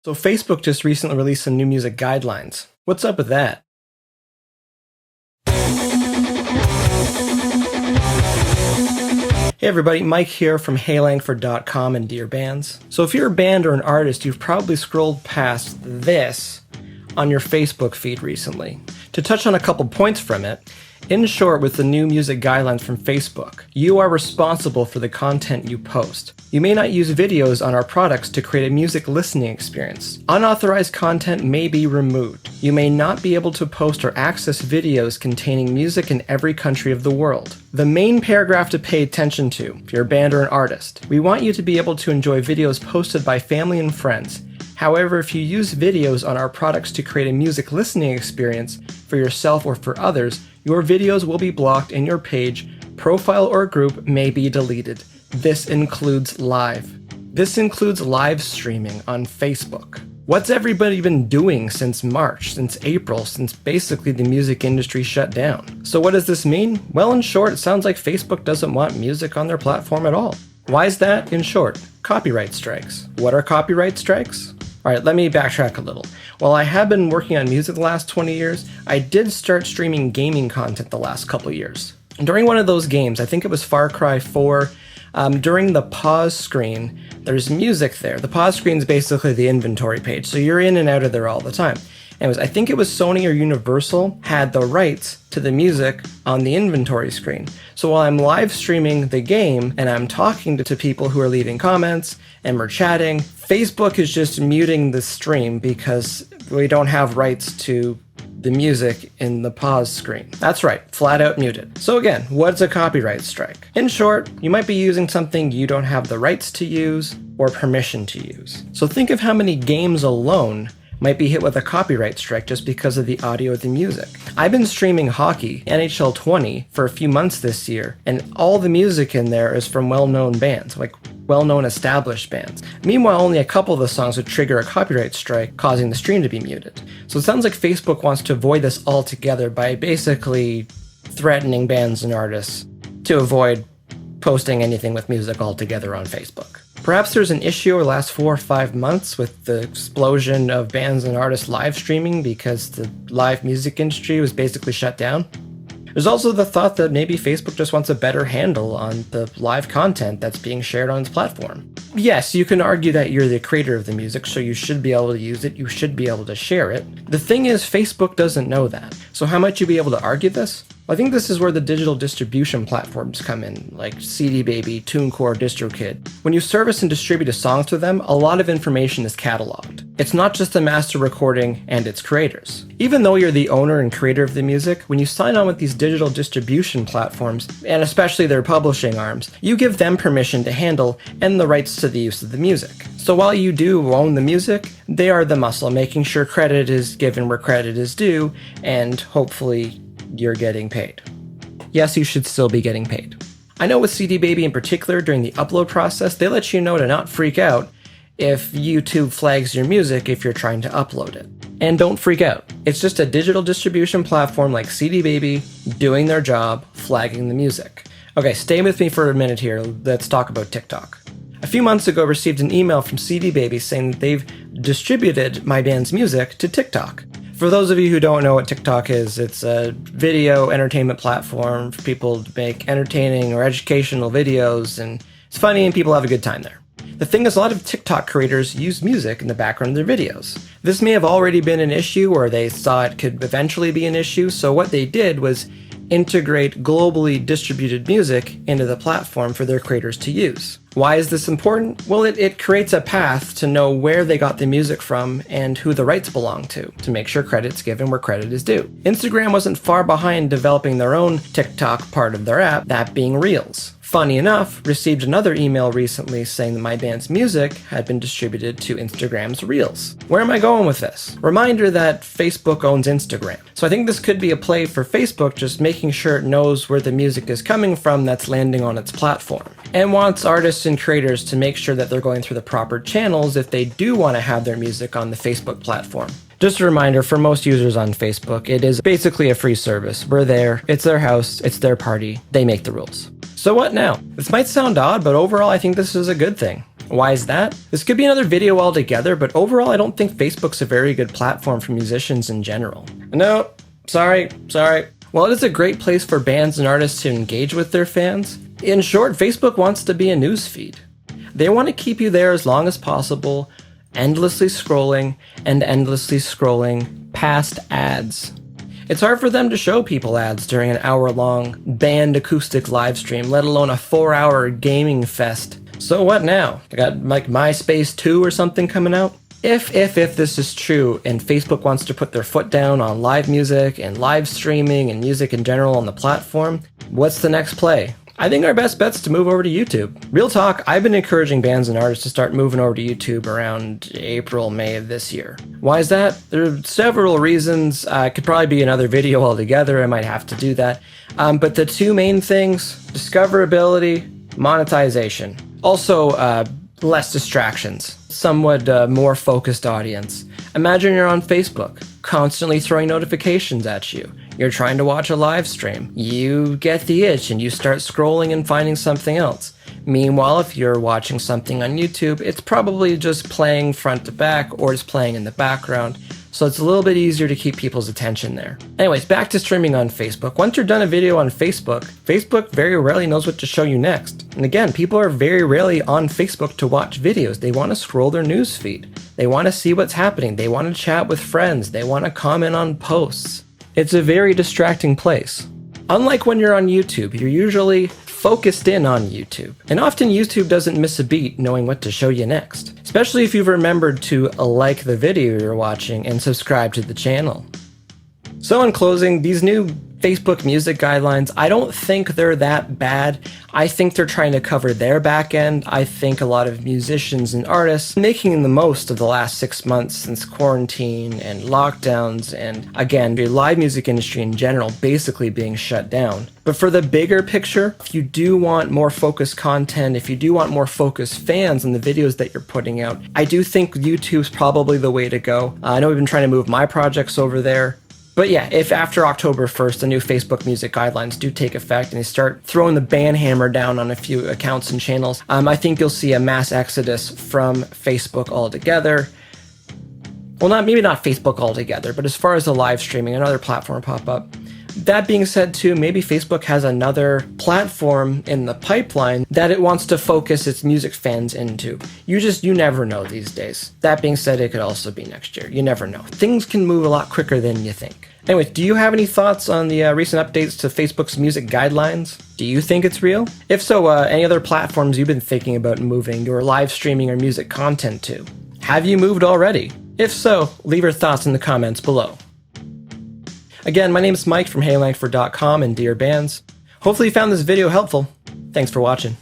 So Facebook just recently released some new music guidelines. What's up with that? Hey everybody, Mike here from HeyLangford.com and DearBands. So if you're a band or an artist, you've probably scrolled past this on your Facebook feed recently. To touch on a couple points from it, in short, with the new music guidelines from Facebook, you are responsible for the content you post. You may not use videos on our products to create a music listening experience. Unauthorized content may be removed. You may not be able to post or access videos containing music in every country of the world. The main paragraph to pay attention to, if you're a band or an artist, we want you to be able to enjoy videos posted by family and friends. However, if you use videos on our products to create a music listening experience for yourself or for others, your videos will be blocked and your page, profile, or group may be deleted. This includes live streaming on Facebook. What's everybody been doing since March, since April, since basically the music industry shut down? So what does this mean? Well, in short, it sounds like Facebook doesn't want music on their platform at all. Why is that? In short, copyright strikes. What are copyright strikes? Alright, let me backtrack a little. While I have been working on music the last 20 years, I did start streaming gaming content the last couple years. During one of those games, I think it was Far Cry 4, during the pause screen, there's music there. The pause screen is basically the inventory page, so you're in and out of there all the time. Anyways, I think it was Sony or Universal had the rights to the music on the inventory screen. So while I'm live streaming the game and I'm talking to people who are leaving comments and we're chatting, Facebook is just muting the stream because we don't have rights to the music in the pause screen. That's right, flat out muted. So again, what's a copyright strike? In short, you might be using something you don't have the rights to use or permission to use. So think of how many games alone might be hit with a copyright strike just because of the audio of the music. I've been streaming hockey, NHL 20, for a few months this year, and all the music in there is from well-known bands, like well-known established bands. Meanwhile, only a couple of the songs would trigger a copyright strike, causing the stream to be muted. So it sounds like Facebook wants to avoid this altogether by basically threatening bands and artists to avoid posting anything with music altogether on Facebook. Perhaps there's an issue over the last 4 or 5 months with the explosion of bands and artists live streaming because the live music industry was basically shut down. There's also the thought that maybe Facebook just wants a better handle on the live content that's being shared on its platform. Yes, you can argue that you're the creator of the music, so you should be able to use it, you should be able to share it. The thing is, Facebook doesn't know that. So how might you be able to argue this? I think this is where the digital distribution platforms come in, like CD Baby, TuneCore, DistroKid. When you service and distribute a song to them, a lot of information is cataloged. It's not just the master recording and its creators. Even though you're the owner and creator of the music, when you sign on with these digital distribution platforms, and especially their publishing arms, you give them permission to handle and the rights to the use of the music. So while you do own the music, they are the muscle, making sure credit is given where credit is due, and hopefully you're getting paid. Yes, you should still be getting paid. I know with CD Baby in particular, during the upload process, they let you know to not freak out if YouTube flags your music if you're trying to upload it. And don't freak out. It's just a digital distribution platform like CD Baby doing their job, flagging the music. Okay, stay with me for a minute here. Let's talk about TikTok. A few months ago, I received an email from CD Baby saying that they've distributed my band's music to TikTok. For those of you who don't know what TikTok is, it's a video entertainment platform for people to make entertaining or educational videos, and it's funny and people have a good time there. The thing is, a lot of TikTok creators use music in the background of their videos. This may have already been an issue, or they saw it could eventually be an issue, so what they did was integrate globally distributed music into the platform for their creators to use. Why is this important? Well, it creates a path to know where they got the music from and who the rights belong to make sure credit's given where credit is due. Instagram wasn't far behind developing their own TikTok part of their app, that being Reels. Funny enough, received another email recently saying that my band's music had been distributed to Instagram's Reels. Where am I going with this? Reminder that Facebook owns Instagram. So I think this could be a play for Facebook, just making sure it knows where the music is coming from that's landing on its platform. And wants artists and creators to make sure that they're going through the proper channels if they do want to have their music on the Facebook platform. Just a reminder, for most users on Facebook, it is basically a free service. We're there, it's their house, it's their party, they make the rules. So what now? This might sound odd, but overall I think this is a good thing. Why is that? This could be another video altogether, but overall I don't think Facebook's a very good platform for musicians in general. No, sorry. While it is a great place for bands and artists to engage with their fans, in short, Facebook wants to be a newsfeed. They want to keep you there as long as possible, endlessly scrolling past ads. It's hard for them to show people ads during an hour-long band acoustic live stream, let alone a 4-hour gaming fest. So what now? I got like MySpace 2 or something coming out? If this is true and Facebook wants to put their foot down on live music and live streaming and music in general on the platform, what's the next play? I think our best bet's to move over to YouTube. Real talk, I've been encouraging bands and artists to start moving over to YouTube around April, May of this year. Why is that? There are several reasons. It could probably be another video altogether. I might have to do that. But the two main things, discoverability, monetization. Also, less distractions. Somewhat more focused audience. Imagine you're on Facebook, constantly throwing notifications at you. You're trying to watch a live stream. You get the itch and you start scrolling and finding something else. Meanwhile, if you're watching something on YouTube, it's probably just playing front to back or it's playing in the background. So it's a little bit easier to keep people's attention there. Anyways, back to streaming on Facebook. Once you're done a video on Facebook, Facebook very rarely knows what to show you next. And again, people are very rarely on Facebook to watch videos. They want to scroll their news feed. They want to see what's happening. They want to chat with friends. They want to comment on posts. It's a very distracting place. Unlike when you're on YouTube, you're usually focused in on YouTube. And often YouTube doesn't miss a beat knowing what to show you next, especially if you've remembered to like the video you're watching and subscribe to the channel. So in closing, these new Facebook music guidelines, I don't think they're that bad. I think they're trying to cover their back end. I think a lot of musicians and artists making the most of the last 6 months since quarantine and lockdowns and, again, the live music industry in general basically being shut down. But for the bigger picture, if you do want more focused content, if you do want more focused fans on the videos that you're putting out, I do think YouTube's probably the way to go. I know we've been trying to move my projects over there. But yeah, if after October 1st, the new Facebook music guidelines do take effect and they start throwing the ban hammer down on a few accounts and channels, I think you'll see a mass exodus from Facebook altogether. Well, maybe not Facebook altogether, but as far as the live streaming, another platform pop up. That being said too, maybe Facebook has another platform in the pipeline that it wants to focus its music fans into. You never know these days. That being said, it could also be next year. You never know. Things can move a lot quicker than you think. Anyways, do you have any thoughts on the recent updates to Facebook's music guidelines? Do you think it's real? If so, any other platforms you've been thinking about moving your live streaming or music content to? Have you moved already? If so, leave your thoughts in the comments below. Again, my name is Mike from HeyLangford.com and DearBands. Hopefully you found this video helpful. Thanks for watching.